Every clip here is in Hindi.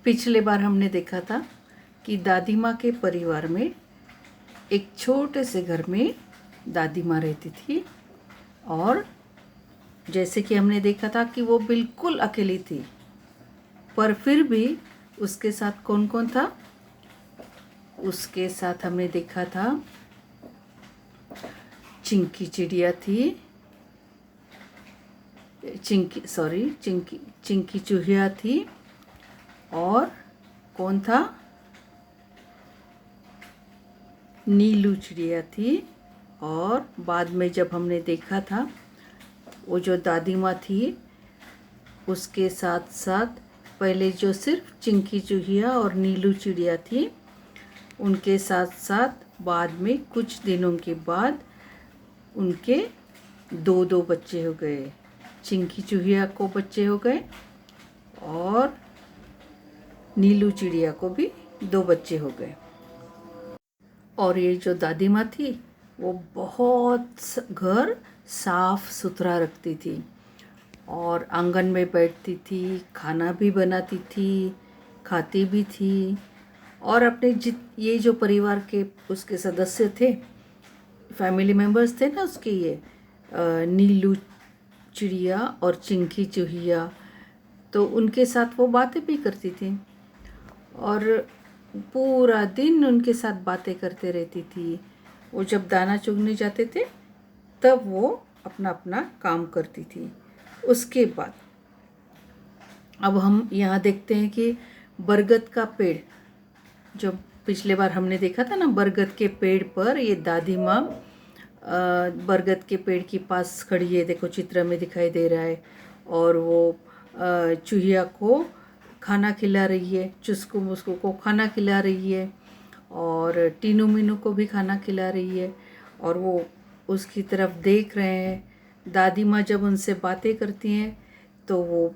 पिछले बार हमने देखा था कि दादी माँ के परिवार में एक छोटे से घर में दादी माँ रहती थी। और जैसे कि हमने देखा था कि वो बिल्कुल अकेली थी, पर फिर भी उसके साथ कौन कौन था। उसके साथ हमने देखा था चिंकी चिड़िया थी, चिंकी चूहिया थी। और कौन था? नीलू चिड़िया थी। और बाद में जब हमने देखा था वो जो दादी माँ थी उसके साथ साथ पहले जो सिर्फ चिंकी चूहिया और नीलू चिड़िया थी, उनके साथ साथ बाद में कुछ दिनों के बाद उनके दो दो बच्चे हो गए। चिंकी चूहिया को बच्चे हो गए और नीलू चिड़िया को भी दो बच्चे हो गए। और ये जो दादी माँ थी वो बहुत घर साफ सुथरा रखती थी और आंगन में बैठती थी, खाना भी बनाती थी, खाती भी थी। और अपने ये जो परिवार के उसके सदस्य थे, फैमिली मेम्बर्स थे ना उसके, ये नीलू चिड़िया और चिंकी चूहिया, तो उनके साथ वो बातें भी करती थी और पूरा दिन उनके साथ बातें करते रहती थी। वो जब दाना चुगने जाते थे तब वो अपना अपना काम करती थी। उसके बाद अब हम यहाँ देखते हैं कि बरगद का पेड़, जो पिछले बार हमने देखा था ना, बरगद के पेड़ पर ये दादी माँ बरगद के पेड़ के पास खड़ी है। देखो चित्र में दिखाई दे रहा है। और वो चूहिया को खाना खिला रही है, चुस्कू मुस्कू को खाना खिला रही है और टीनू मीनू को भी खाना खिला रही है। और वो उसकी तरफ देख रहे हैं। दादी माँ जब उनसे बातें करती हैं तो वो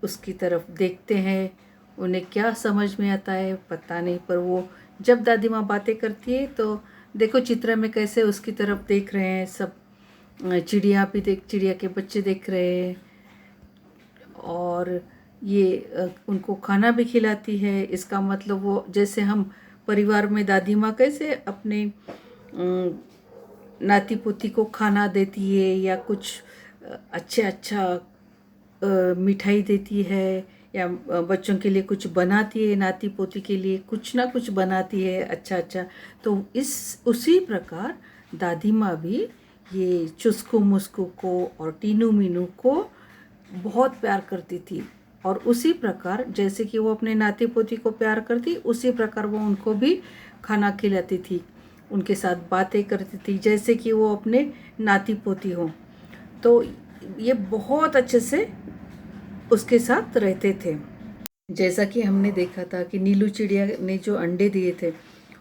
उसकी तरफ देखते हैं। उन्हें क्या समझ में आता है पता नहीं, पर वो जब दादी माँ बातें करती है तो देखो चित्र में कैसे उसकी तरफ देख रहे हैं सब। चिड़िया के बच्चे देख रहे हैं और ये उनको खाना भी खिलाती है। इसका मतलब वो, जैसे हम परिवार में दादी माँ कैसे अपने नाती पोती को खाना देती है या कुछ अच्छा मिठाई देती है या बच्चों के लिए कुछ बनाती है, नाती पोती के लिए कुछ ना कुछ बनाती है अच्छा, तो उसी प्रकार दादी माँ भी ये चुस्कू मुस्कू को और टीनू मीनू को बहुत प्यार करती थी। और उसी प्रकार जैसे कि वो अपने नाती पोती को प्यार करती, उसी प्रकार वो उनको भी खाना खिलाती थी, उनके साथ बातें करती थी जैसे कि वो अपने नाती पोती हों। तो ये बहुत अच्छे से उसके साथ रहते थे। जैसा कि हमने देखा था कि नीलू चिड़िया ने जो अंडे दिए थे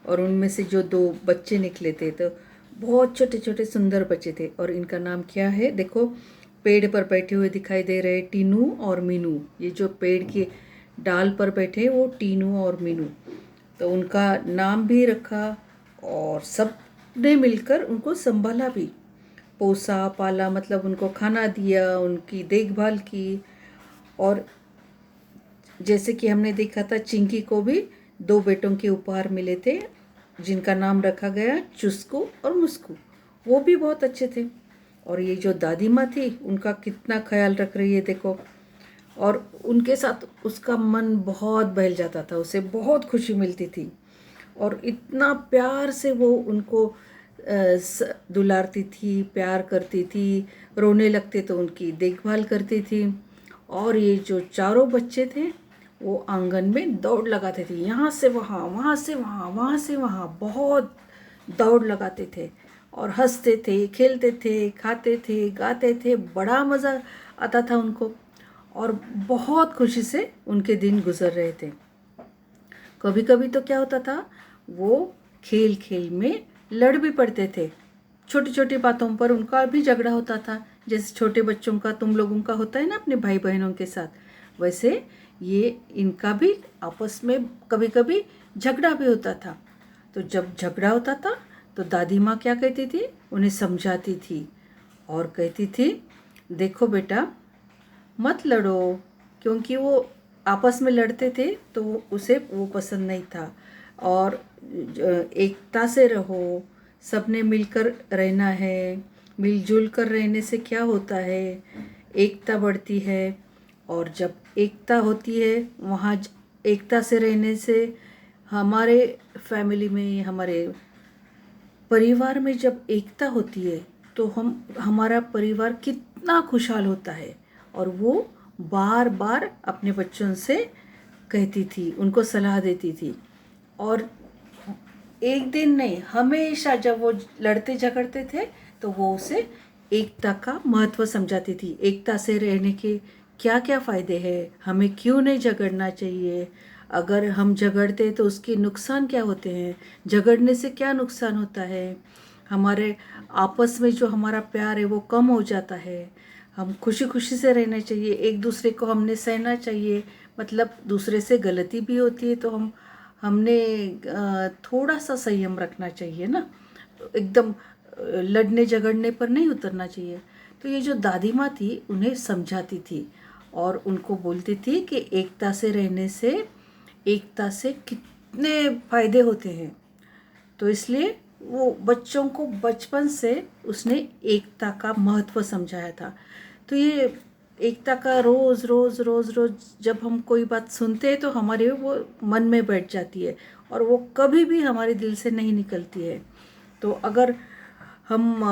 और उनमें से जो दो बच्चे निकले थे, तो बहुत छोटे छोटे सुंदर बच्चे थे। और इनका नाम क्या है? देखो पेड़ पर बैठे हुए दिखाई दे रहे टीनू और मीनू। ये जो पेड़ के डाल पर बैठे वो टीनू और मीनू, तो उनका नाम भी रखा और सब ने मिलकर उनको संभाला भी, पोसा पाला, मतलब उनको खाना दिया, उनकी देखभाल की। और जैसे कि हमने देखा था चिंकी को भी दो बेटों के उपहार मिले थे जिनका नाम रखा गया चुस्कू और मुस्कू। वो भी बहुत अच्छे थे। और ये जो दादी माँ थी उनका कितना ख्याल रख रही है देखो। और उनके साथ उसका मन बहुत बहल जाता था, उसे बहुत खुशी मिलती थी और इतना प्यार से वो उनको दुलारती थी, प्यार करती थी। रोने लगते तो उनकी देखभाल करती थी। और ये जो चारों बच्चे थे वो आंगन में दौड़ लगाते थे, यहाँ से वहाँ, वहाँ से वहाँ, वहाँ से वहाँ, बहुत दौड़ लगाते थे और हंसते थे, खेलते थे, खाते थे, गाते थे। बड़ा मज़ा आता था उनको और बहुत खुशी से उनके दिन गुजर रहे थे। कभी कभी तो क्या होता था, वो खेल खेल में लड़ भी पड़ते थे। छोटी छोटी बातों पर उनका भी झगड़ा होता था, जैसे छोटे बच्चों का, तुम लोगों का होता है ना अपने भाई बहनों के साथ, वैसे ये इनका भी आपस में कभी कभी झगड़ा भी होता था। तो जब झगड़ा होता था तो दादी माँ क्या कहती थी, उन्हें समझाती थी और कहती थी देखो बेटा मत लड़ो, क्योंकि वो आपस में लड़ते थे तो उसे वो पसंद नहीं था। और एकता से रहो, सबने मिलकर रहना है, मिलजुल कर रहने से क्या होता है, एकता बढ़ती है। और जब एकता होती है वहाँ एकता से रहने से हमारे फैमिली में, हमारे परिवार में जब एकता होती है तो हमारा परिवार कितना खुशहाल होता है। और वो बार बार अपने बच्चों से कहती थी, उनको सलाह देती थी। और एक दिन नहीं, हमेशा जब वो लड़ते झगड़ते थे तो वो उसे एकता का महत्व समझाती थी। एकता से रहने के क्या क्या फ़ायदे हैं, हमें क्यों नहीं झगड़ना चाहिए, अगर हम झगड़ते तो उसके नुकसान क्या होते हैं, झगड़ने से क्या नुकसान होता है, हमारे आपस में जो हमारा प्यार है वो कम हो जाता है, हम खुशी खुशी से रहना चाहिए, एक दूसरे को हमने सहना चाहिए। मतलब दूसरे से गलती भी होती है तो हमने थोड़ा सा संयम रखना चाहिए ना, एकदम लड़ने झगड़ने पर नहीं उतरना चाहिए। तो ये जो दादी माँ थी उन्हें समझाती थी और उनको बोलती थी कि एकता से रहने से, एकता से कितने फायदे होते हैं। तो इसलिए वो बच्चों को बचपन से उसने एकता का महत्व समझाया था। तो ये एकता का रोज़ रोज़ रोज़ रोज़ जब हम कोई बात सुनते हैं तो हमारे वो मन में बैठ जाती है और वो कभी भी हमारे दिल से नहीं निकलती है। तो अगर हम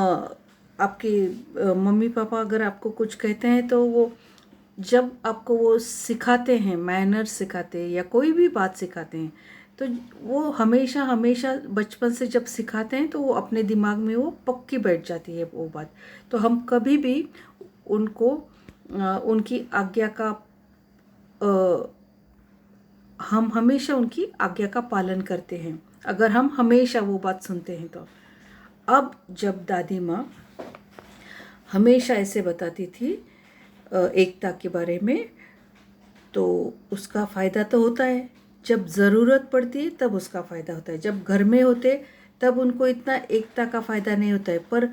आपके मम्मी पापा अगर आपको कुछ कहते हैं तो वो जब आपको वो सिखाते हैं, मैनर्स सिखाते हैं या कोई भी बात सिखाते हैं, तो वो हमेशा हमेशा बचपन से जब सिखाते हैं तो वो अपने दिमाग में वो पक्की बैठ जाती है वो बात। तो हम कभी भी उनको उनकी आज्ञा का हम हमेशा उनकी आज्ञा का पालन करते हैं अगर हम हमेशा वो बात सुनते हैं। तो अब जब दादी माँ हमेशा ऐसे बताती थी एकता के बारे में, तो उसका फ़ायदा तो होता है, जब ज़रूरत पड़ती है तब उसका फ़ायदा होता है। जब घर में होते तब उनको इतना एकता का फ़ायदा नहीं होता है, पर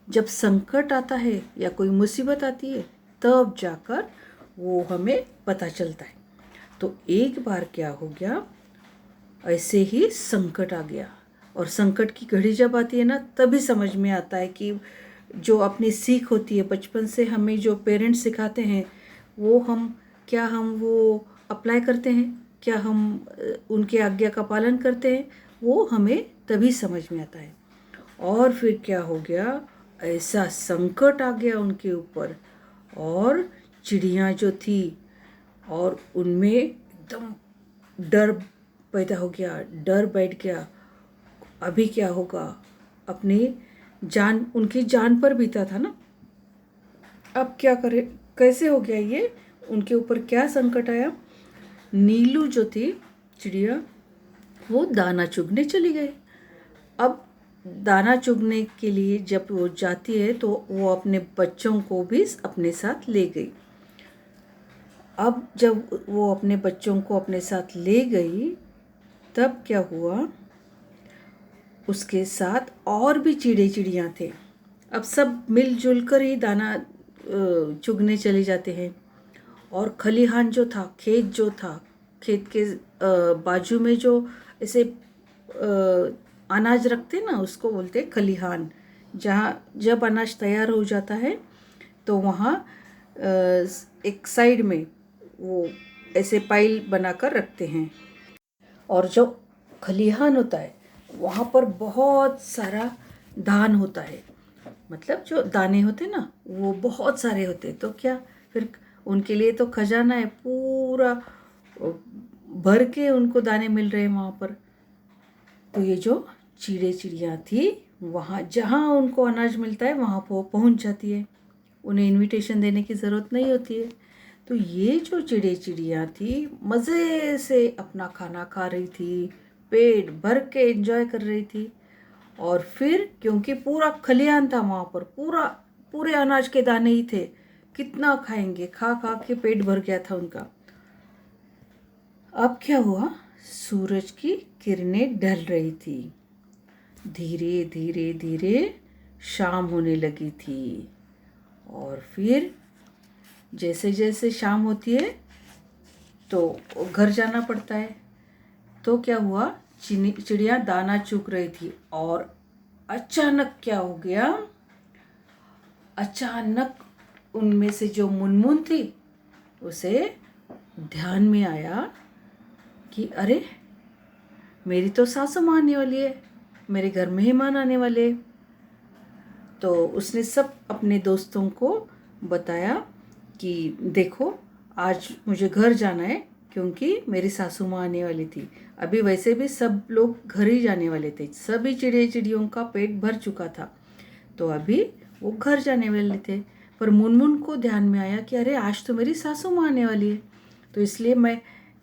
जब संकट आता है या कोई मुसीबत आती है तब जाकर वो हमें पता चलता है। तो एक बार क्या हो गया, ऐसे ही संकट आ गया। और संकट की घड़ी जब आती है ना तभी समझ में आता है कि जो अपनी सीख होती है बचपन से, हमें जो पेरेंट्स सिखाते हैं वो हम वो अप्लाई करते हैं, क्या हम उनके आज्ञा का पालन करते हैं, वो हमें तभी समझ में आता है। और फिर क्या हो गया, ऐसा संकट आ गया उनके ऊपर और चिड़िया जो थी और उनमें एकदम डर पैदा हो गया, डर बैठ गया, अभी क्या होगा, अपनी जान, उनकी जान पर बीता था ना, अब क्या करे, कैसे हो गया ये, उनके ऊपर क्या संकट आया। नीलू जो थी चिड़िया, वो दाना चुगने चली गई। अब दाना चुगने के लिए जब वो जाती है तो वो अपने बच्चों को भी अपने साथ ले गई। अब जब वो अपने बच्चों को अपने साथ ले गई तब क्या हुआ, उसके साथ और भी चिड़े चिड़ियाँ थे। अब सब मिलजुल कर ही दाना चुगने चले जाते हैं। और खलिहान जो था, खेत जो था, खेत के बाजू में जो ऐसे अनाज रखते ना उसको बोलते खलिहान। जहाँ जब अनाज तैयार हो जाता है तो वहाँ एक साइड में वो ऐसे पाइल बनाकर रखते हैं। और जो खलिहान होता है वहाँ पर बहुत सारा धान होता है, मतलब जो दाने होते ना वो बहुत सारे होते। तो क्या फिर उनके लिए तो खजाना है, पूरा भर के उनको दाने मिल रहे हैं वहाँ पर। तो ये जो चिड़े चिड़िया थी वहाँ जहाँ उनको अनाज मिलता है वहाँ वो पहुँच जाती है, उन्हें इनविटेशन देने की ज़रूरत नहीं होती है। तो ये जो चिड़े चिड़िया थी मज़े से अपना खाना खा रही थी, पेट भर के एंजॉय कर रही थी। और फिर क्योंकि पूरा खलिहान था वहाँ पर, पूरे अनाज के दाने ही थे, कितना खाएंगे, खा खा के पेट भर गया था उनका। अब क्या हुआ, सूरज की किरणें ढल रही थी, धीरे धीरे धीरे शाम होने लगी थी। और फिर जैसे जैसे शाम होती है तो घर जाना पड़ता है। तो क्या हुआ, चिड़िया दाना चुग रही थी और अचानक क्या हो गया, अचानक उनमें से जो मुनमुन थी उसे ध्यान में आया कि अरे मेरी तो सासू माँ आने वाली है, मेरे घर मेहमान आने वाले। तो उसने सब अपने दोस्तों को बताया कि देखो आज मुझे घर जाना है क्योंकि मेरी सासू माँ आने वाली थी। अभी वैसे भी सब लोग घर ही जाने वाले थे, सभी चिड़ियों का पेट भर चुका था, तो अभी वो घर जाने वाले थे। पर मुनमुन को ध्यान में आया कि अरे आज तो मेरी सासू माँ आने वाली है, तो इसलिए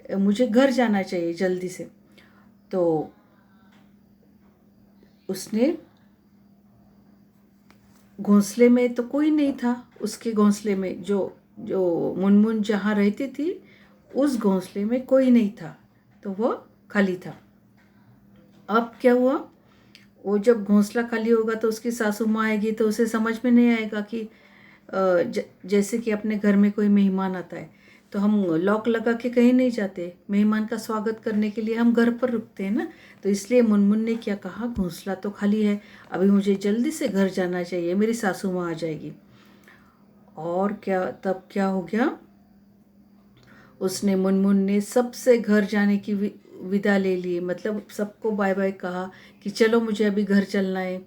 मुझे घर जाना चाहिए जल्दी से। तो उसने घोंसले में तो कोई नहीं था, उसके घोंसले में जो जो मुनमुन जहाँ रहती थी उस घोंसले में कोई नहीं था, तो वो खाली था। अब क्या हुआ, वो जब घोंसला खाली होगा तो उसकी सासू माँ आएगी तो उसे समझ में नहीं आएगा कि जैसे कि अपने घर में कोई मेहमान आता है तो हम लॉक लगा के कहीं नहीं जाते, मेहमान का स्वागत करने के लिए हम घर पर रुकते हैं ना। तो इसलिए मुनमुन ने क्या कहा, घोंसला तो खाली है, अभी मुझे जल्दी से घर जाना चाहिए, मेरी सासू माँ आ जाएगी। और क्या, तब क्या हो गया, उसने मुनमुन ने सबसे घर जाने की विदा ले ली, मतलब सबको बाय बाय कहा कि चलो मुझे अभी घर चलना है,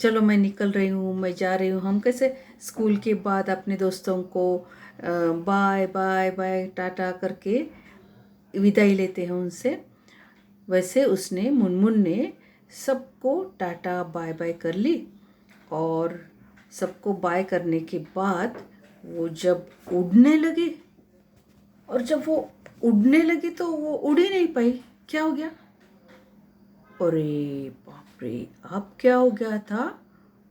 चलो मैं निकल रही हूँ, मैं जा रही हूँ। हम कैसे स्कूल के बाद अपने दोस्तों को बाय बाय बाय टाटा करके विदाई लेते हैं उनसे, वैसे उसने मुनमुन ने सबको टाटा बाय बाय कर ली। और सबको बाय करने के बाद वो जब उड़ने लगे, और जब वो उड़ने लगी तो वो उड़ ही नहीं पाई। क्या हो गया, अरे बाप रे, अब क्या हो गया था,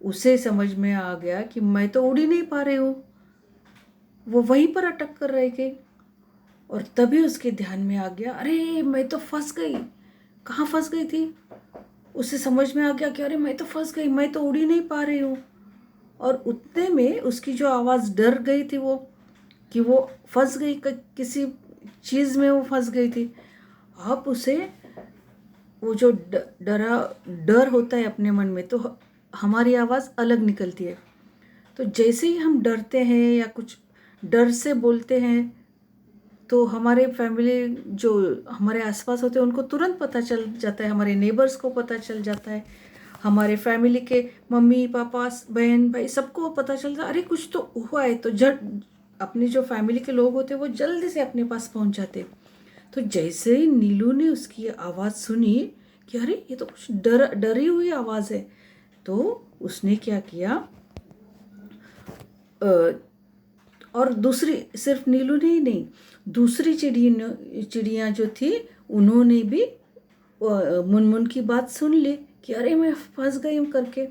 उसे समझ में आ गया कि मैं तो उड़ ही नहीं पा रही हूँ, वो वहीं पर अटक कर रह गई। और तभी उसके ध्यान में आ गया, अरे मैं तो फंस गई। कहाँ फंस गई थी, उसे समझ में आ गया कि अरे मैं तो फंस गई, मैं तो उड़ ही नहीं पा रही हूँ। और उतने में उसकी जो आवाज़ डर गई थी वो, कि वो फंस गई, किसी चीज़ में वो फंस गई थी। अब उसे वो जो डर होता है अपने मन में, तो हमारी आवाज़ अलग निकलती है। तो जैसे ही हम डरते हैं या कुछ डर से बोलते हैं तो हमारे फैमिली जो हमारे आसपास होते हैं उनको तुरंत पता चल जाता है, हमारे नेबर्स को पता चल जाता है, हमारे फैमिली के मम्मी पापा बहन भाई सबको पता चलता है, अरे कुछ तो हुआ है। तो झट अपनी जो फैमिली के लोग होते हैं वो जल्दी से अपने पास पहुंच जाते। तो जैसे ही नीलू ने उसकी आवाज़ सुनी कि अरे ये तो कुछ डरी हुई आवाज़ है, तो उसने क्या किया, और दूसरी, सिर्फ नीलू ने ही नहीं, दूसरी चिड़ियाँ जो थी उन्होंने भी मुनमुन की बात सुन ली कि अरे मैं फंस गई हूँ करके।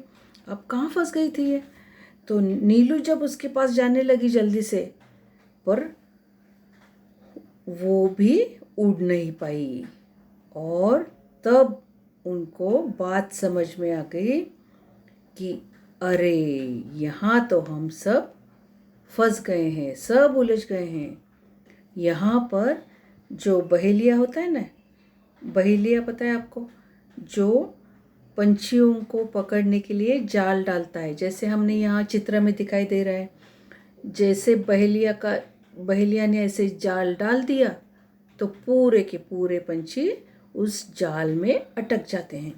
अब कहाँ फंस गई थी ये, तो नीलू जब उसके पास जाने लगी जल्दी से, पर वो भी उड़ नहीं पाई। और तब उनको बात समझ में आ गई कि अरे यहाँ तो हम सब फंस गए हैं, सब उलझ गए हैं। यहाँ पर जो बहेलिया होता है ना, बहेलिया पता है आपको, जो पंछियों को पकड़ने के लिए जाल डालता है, जैसे हमने यहाँ चित्र में दिखाई दे रहा है, जैसे बहेलिया ने ऐसे जाल डाल दिया तो पूरे के पूरे पंछी उस जाल में अटक जाते हैं।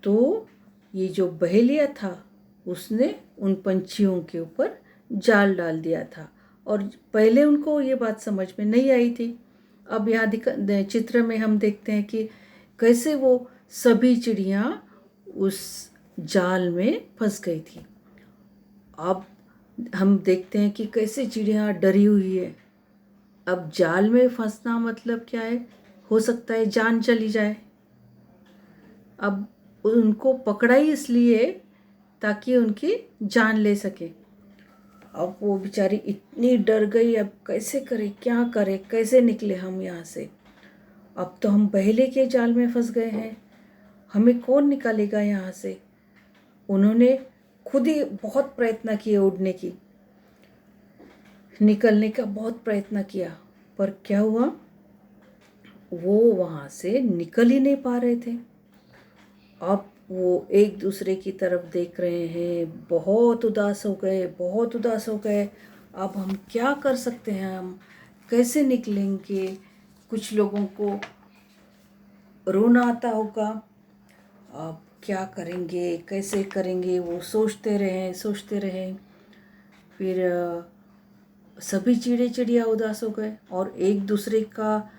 तो ये जो बहेलिया था उसने उन पंछियों के ऊपर जाल डाल दिया था, और पहले उनको ये बात समझ में नहीं आई थी। अब यहाँ चित्र में हम देखते हैं कि कैसे वो सभी चिड़ियाँ उस जाल में फंस गई थी। अब हम देखते हैं कि कैसे चिड़िया डरी हुई है। अब जाल में फंसना मतलब क्या है, हो सकता है जान चली जाए। अब उनको पकड़ा ही इसलिए ताकि उनकी जान ले सके। अब वो बेचारी इतनी डर गई, अब कैसे करे, क्या करे, कैसे निकले हम यहाँ से। अब तो हम बहेलिए के जाल में फंस गए हैं, हमें कौन निकालेगा यहाँ से। उन्होंने खुद ही बहुत प्रयत्न किए उड़ने की, निकलने का बहुत प्रयत्न किया, पर क्या हुआ, वो वहाँ से निकल ही नहीं पा रहे थे। अब वो एक दूसरे की तरफ देख रहे हैं, बहुत उदास हो गए, बहुत उदास हो गए। अब हम क्या कर सकते हैं, हम कैसे निकलेंगे। कुछ लोगों को रोना आता होगा, अब क्या करेंगे, कैसे करेंगे, वो सोचते रहे। फिर सभी चिड़े चिड़िया उदास हो गए, और एक दूसरे का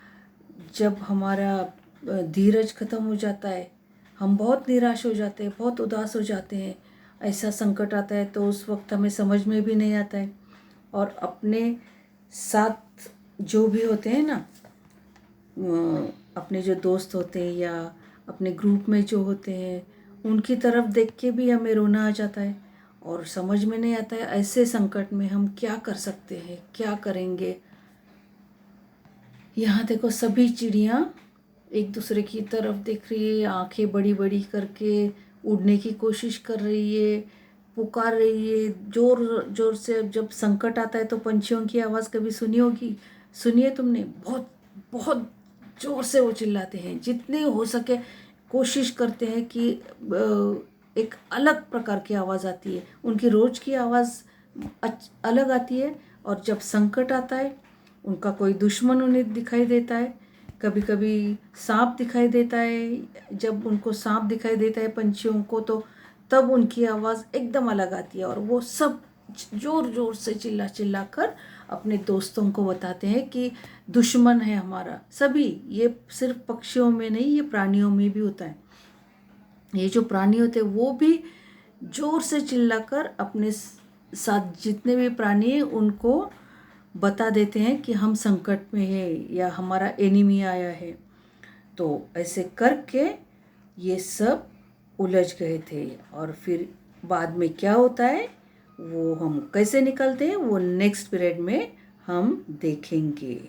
जब हमारा धीरज खत्म हो जाता है, हम बहुत निराश हो जाते हैं, बहुत उदास हो जाते हैं, ऐसा संकट आता है, तो उस वक्त हमें समझ में भी नहीं आता है। और अपने साथ जो भी होते हैं ना, अपने जो दोस्त होते हैं या अपने ग्रुप में जो होते हैं, उनकी तरफ देख के भी हमें रोना आ जाता है, और समझ में नहीं आता है ऐसे संकट में हम क्या कर सकते हैं, क्या करेंगे। यहाँ देखो, सभी चिड़िया एक दूसरे की तरफ देख रही है, आंखें बड़ी बड़ी करके उड़ने की कोशिश कर रही है, पुकार रही है जोर जोर से। जब संकट आता है तो पंछियों की आवाज़ कभी सुनी होगी, सुनिए तुमने, बहुत बहुत जोर से वो चिल्लाते हैं, जितने हो सके कोशिश करते हैं कि एक अलग प्रकार की आवाज़ आती है, उनकी रोज़ की आवाज़ अलग आती है। और जब संकट आता है, उनका कोई दुश्मन उन्हें दिखाई देता है, कभी कभी सांप दिखाई देता है। जब उनको सांप दिखाई देता है पंछियों को, तो तब उनकी आवाज़ एकदम अलग आती है, और वो सब जोर जोर से चिल्ला चिल्ला कर अपने दोस्तों को बताते हैं कि दुश्मन है हमारा। सभी, ये सिर्फ पक्षियों में नहीं, ये प्राणियों में भी होता है। ये जो प्राणी होते हैं वो भी जोर से चिल्लाकर अपने साथ जितने भी प्राणी हैं उनको बता देते हैं कि हम संकट में हैं या हमारा एनिमी आया है। तो ऐसे करके ये सब उलझ गए थे, और फिर बाद में क्या होता है, वो हम कैसे निकलते हैं, वो नेक्स्ट पीरियड में हम देखेंगे।